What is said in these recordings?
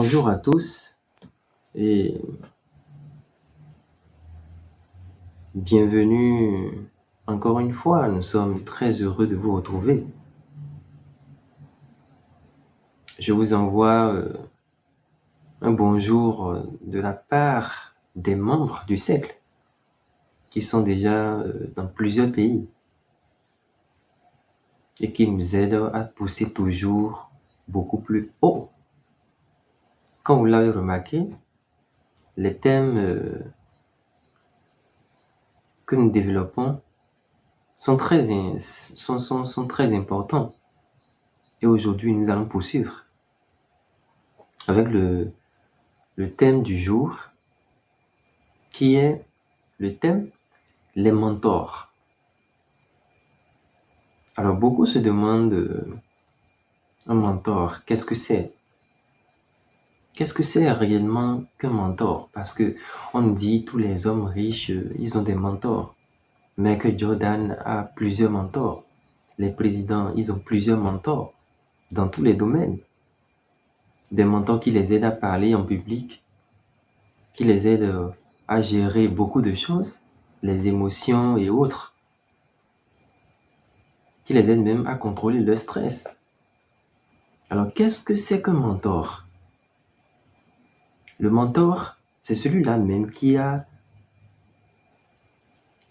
Bonjour à tous et bienvenue encore une fois. Nous sommes très heureux de vous retrouver. Je vous envoie un bonjour de la part des membres du cercle qui sont déjà dans plusieurs pays et qui nous aident à pousser toujours beaucoup plus haut. Comme vous l'avez remarqué, les thèmes que nous développons sont très importants. Et aujourd'hui, nous allons poursuivre avec le thème du jour, qui est le thème les mentors. Alors, beaucoup se demandent un mentor, qu'est-ce que c'est? Qu'est-ce que c'est réellement qu'un mentor? Parce que on dit tous les hommes riches, ils ont des mentors. Michael Jordan a plusieurs mentors. Les présidents, ils ont plusieurs mentors dans tous les domaines. Des mentors qui les aident à parler en public, qui les aident à gérer beaucoup de choses, les émotions et autres, qui les aident même à contrôler leur stress. Alors, qu'est-ce que c'est qu'un mentor? Le mentor, c'est celui-là même qui a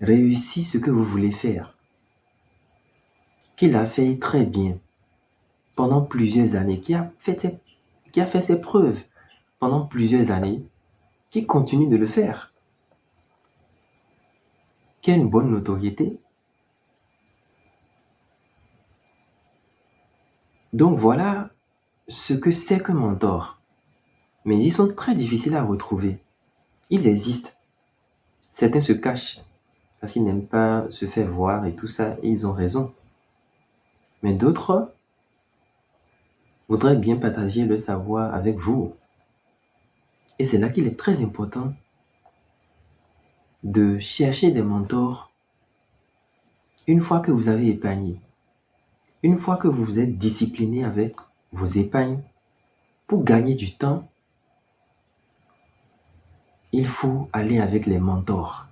réussi ce que vous voulez faire, qui l'a fait très bien pendant plusieurs années, qui a fait ses preuves pendant plusieurs années, qui continue de le faire, qui a une bonne notoriété. Donc voilà ce que c'est qu'un mentor. Mais ils sont très difficiles à retrouver. Ils existent. Certains se cachent parce qu'ils n'aiment pas se faire voir et tout ça, et ils ont raison. Mais d'autres voudraient bien partager le savoir avec vous. Et c'est là qu'il est très important de chercher des mentors une fois que vous avez épargné, une fois que vous vous êtes discipliné avec vos épargnes. Pour gagner du temps, il faut aller avec les mentors.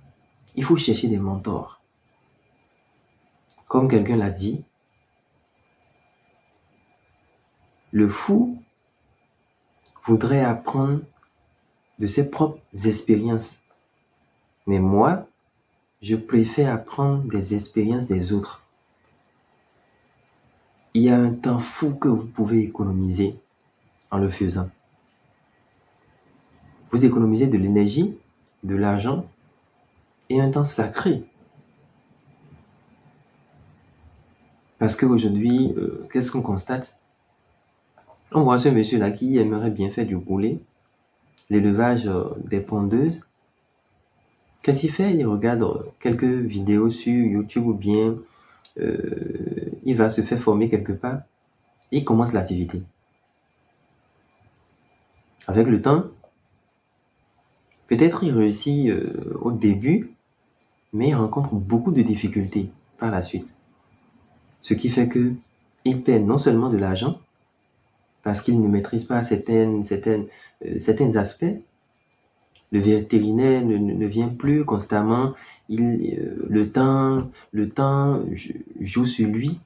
Il faut chercher des mentors. Comme quelqu'un l'a dit, le fou voudrait apprendre de ses propres expériences. Mais moi, je préfère apprendre des expériences des autres. Il y a un temps fou que vous pouvez économiser en le faisant. Vous économisez de l'énergie, de l'argent et un temps sacré. Parce qu'aujourd'hui, qu'est-ce qu'on constate? On voit ce monsieur-là qui aimerait bien faire du poulet, l'élevage des pondeuses. Qu'est-ce qu'il fait? Il regarde quelques vidéos sur YouTube ou bien il va se faire former quelque part. Il commence l'activité. Avec le temps, peut-être il réussit au début, mais il rencontre beaucoup de difficultés par la suite. Ce qui fait qu'il perd non seulement de l'argent, parce qu'il ne maîtrise pas certains aspects. Le vétérinaire ne vient plus constamment. Le temps joue sur lui.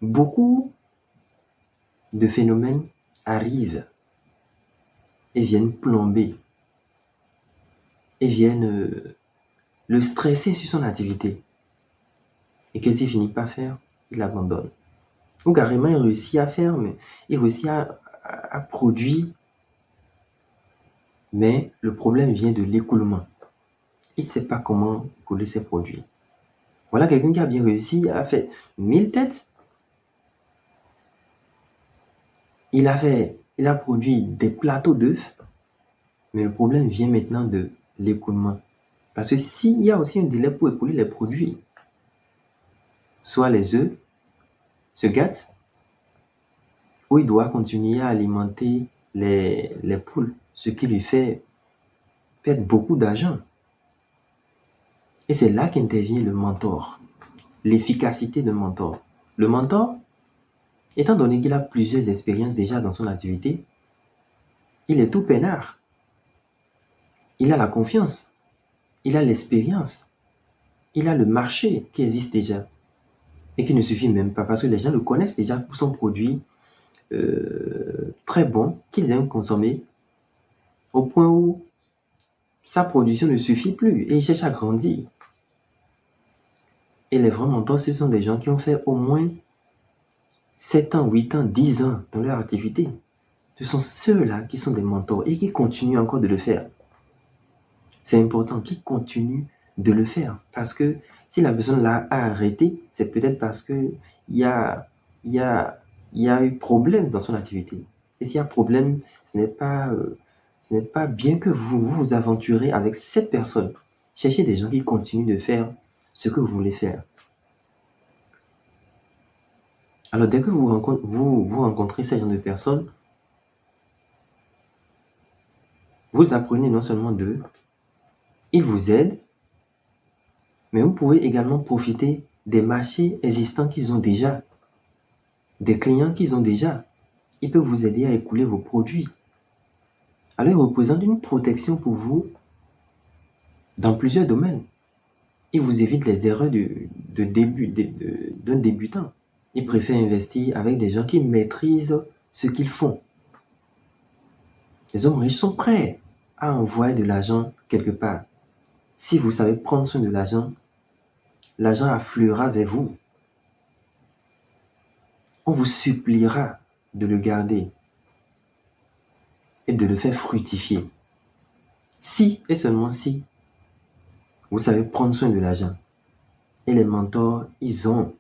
Beaucoup de phénomènes arrivent et viennent plomber et viennent le stresser sur son activité. Et qu'est-ce qu'il finit par faire? Il abandonne. Ou carrément, il réussit à faire, mais il réussit à produire. Mais le problème vient de l'écoulement. Il ne sait pas comment écouler ses produits. Voilà quelqu'un qui a bien réussi, il a fait 1000 têtes. Il a produit des plateaux d'œufs. Mais le problème vient maintenant de l'écoulement. Parce que s'il y a aussi un délai pour écouler les produits, soit les œufs se gâtent, ou il doit continuer à alimenter les poules, ce qui lui fait perdre beaucoup d'argent. Et c'est là qu'intervient le mentor, l'efficacité d'un mentor. Le mentor, étant donné qu'il a plusieurs expériences déjà dans son activité, Il est tout peinard. Il a la confiance. Il a l'expérience. Il a le marché qui existe déjà et qui ne suffit même pas parce que les gens le connaissent déjà pour son produit très bon qu'ils aiment consommer au point où sa production ne suffit plus et il cherche à grandir. Et les vrais mentors, ce sont des gens qui ont fait au moins 7 ans, 8 ans, 10 ans dans leur activité. Ce sont ceux-là qui sont des mentors et qui continuent encore de le faire. C'est important qu'ils continuent de le faire parce que si la personne l'a arrêté, c'est peut-être parce qu'il y a eu problème dans son activité. Et s'il y a problème, ce n'est pas bien que vous vous aventurez avec cette personne. Cherchez des gens qui continuent de faire ce que vous voulez faire. Alors, dès que vous rencontrez ce genre de personnes, vous apprenez non seulement d'eux, ils vous aident, mais vous pouvez également profiter des marchés existants qu'ils ont déjà, des clients qu'ils ont déjà. Ils peuvent vous aider à écouler vos produits. Alors, ils représentent une protection pour vous dans plusieurs domaines. Ils vous évitent les erreurs d'un débutant. Ils préfèrent investir avec des gens qui maîtrisent ce qu'ils font. Les hommes riches sont prêts à envoyer de l'argent quelque part. Si vous savez prendre soin de l'argent affluera vers vous. On vous suppliera de le garder et de le faire fructifier. Si et seulement si vous savez prendre soin de l'argent. Et les mentors, ils ont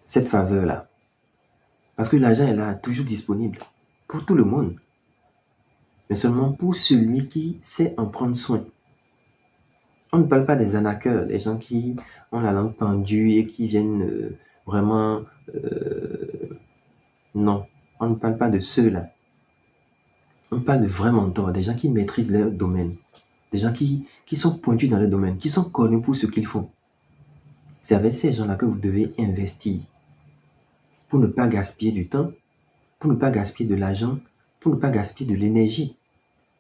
cette faveur-là. Parce que l'argent est là, toujours disponible pour tout le monde. Mais seulement pour celui qui sait en prendre soin. On ne parle pas des arnaqueurs, des gens qui ont la langue pendue et qui viennent vraiment... non, on ne parle pas de ceux-là. On parle de vrais mentors, des gens qui maîtrisent leur domaine. Des gens qui sont pointus dans le domaine, qui sont connus pour ce qu'ils font. C'est avec ces gens-là que vous devez investir. Pour ne pas gaspiller du temps, pour ne pas gaspiller de l'argent, pour ne pas gaspiller de l'énergie.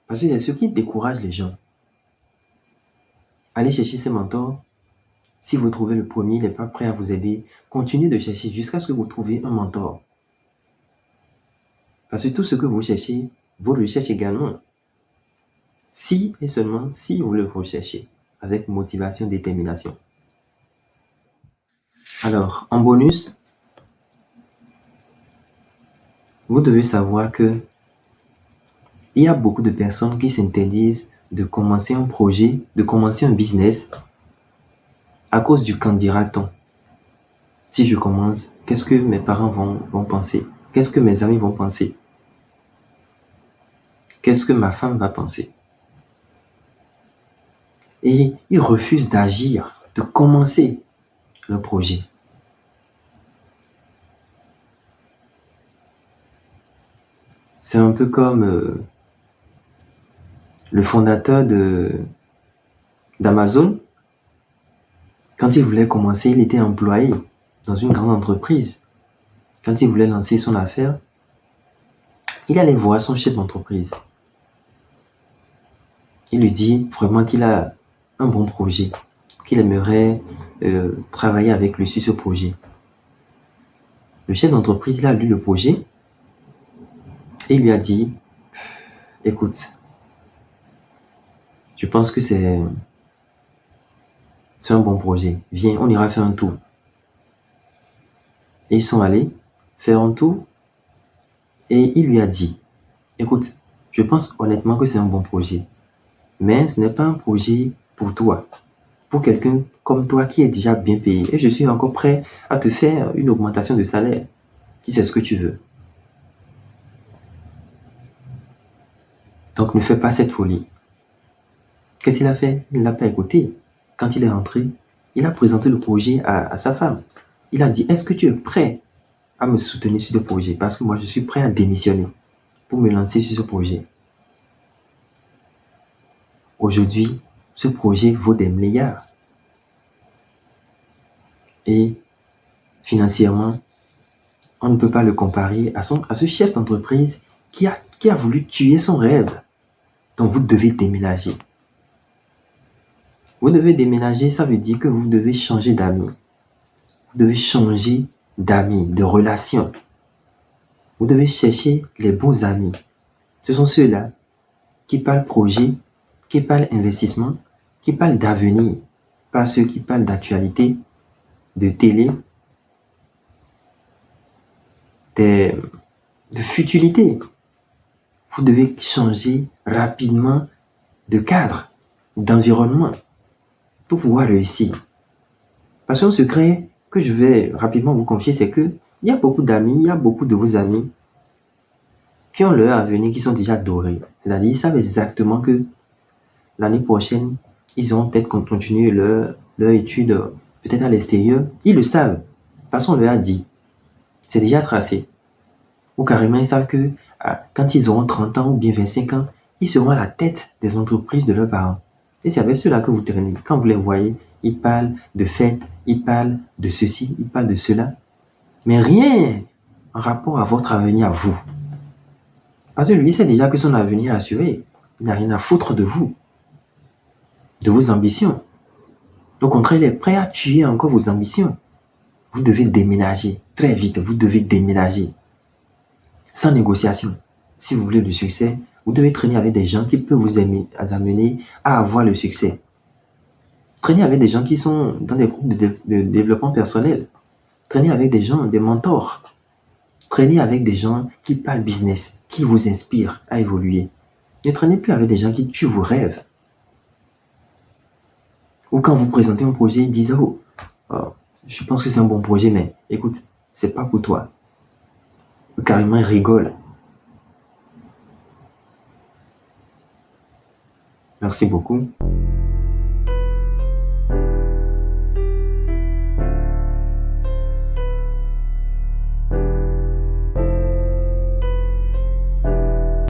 Parce que c'est ce qui décourage les gens. Allez chercher ces mentors. Si vous trouvez le premier, il n'est pas prêt à vous aider, continuez de chercher jusqu'à ce que vous trouviez un mentor. Parce que tout ce que vous cherchez, vous le cherchez également. Si et seulement si vous le recherchez, avec motivation, détermination. Alors, en bonus, vous devez savoir que il y a beaucoup de personnes qui s'interdisent de commencer un projet, de commencer un business à cause du qu'en dira-t-on. Si je commence, qu'est-ce que mes parents vont penser? Qu'est-ce que mes amis vont penser? Qu'est-ce que ma femme va penser? Et ils refusent d'agir, de commencer le projet. C'est un peu comme le fondateur d'Amazon. Quand il voulait commencer, il était employé dans une grande entreprise. Quand il voulait lancer son affaire, il allait voir son chef d'entreprise. Il lui dit vraiment qu'il a un bon projet, qu'il aimerait travailler avec lui sur ce projet. Le chef d'entreprise a lu le projet et lui a dit, écoute, je pense que c'est un bon projet. Viens, on ira faire un tour. Et ils sont allés faire un tour et il lui a dit, écoute, je pense honnêtement que c'est un bon projet. Mais ce n'est pas un projet pour toi, pour quelqu'un comme toi qui est déjà bien payé. Et je suis encore prêt à te faire une augmentation de salaire, si c'est ce que tu veux. Donc ne fais pas cette folie. Qu'est-ce qu'il a fait? Il ne l'a pas écouté. Quand il est rentré, il a présenté le projet à sa femme. Il a dit, est-ce que tu es prêt à me soutenir sur ce projet? Parce que moi, je suis prêt à démissionner pour me lancer sur ce projet. Aujourd'hui, ce projet vaut des milliards. Et financièrement, on ne peut pas le comparer à ce chef d'entreprise qui a voulu tuer son rêve. Donc vous devez déménager. Vous devez déménager, ça veut dire que vous devez changer d'amis. Vous devez changer d'amis, de relations. Vous devez chercher les bons amis. Ce sont ceux-là qui parlent projet, qui parlent investissement, qui parlent d'avenir, pas ceux qui parlent d'actualité, de télé, de futilité. Vous devez changer rapidement de cadre, d'environnement pour pouvoir réussir. Parce qu'un secret que je vais rapidement vous confier, c'est que il y a beaucoup d'amis, il y a beaucoup de vos amis qui ont leur avenir, qui sont déjà dorés. C'est-à-dire, ils savent exactement que l'année prochaine, ils auront peut-être continué leur étude, peut-être à l'extérieur. Ils le savent, parce qu'on leur a dit. C'est déjà tracé. Ou carrément, ils savent que quand ils auront 30 ans ou bien 25 ans, ils seront à la tête des entreprises de leurs parents. Et c'est avec ceux-là que vous traînez. Quand vous les voyez, ils parlent de fêtes, ils parlent de ceci, ils parlent de cela. Mais rien en rapport à votre avenir à vous. Parce que lui, sait déjà que son avenir est assuré. Il n'a rien à foutre de vous, de vos ambitions. Au contraire, il est prêt à tuer encore vos ambitions. Vous devez déménager. Très vite, vous devez déménager. Sans négociation. Si vous voulez le succès, vous devez traîner avec des gens qui peuvent vous amener à avoir le succès. Traîner avec des gens qui sont dans des groupes de développement personnel. Traîner avec des gens, des mentors. Traîner avec des gens qui parlent business, qui vous inspirent à évoluer. Ne traînez plus avec des gens qui tuent vos rêves. Ou quand vous présentez un projet, ils disent oh, je pense que c'est un bon projet, mais écoute, c'est pas pour toi. Ou carrément, ils rigolent. Merci beaucoup.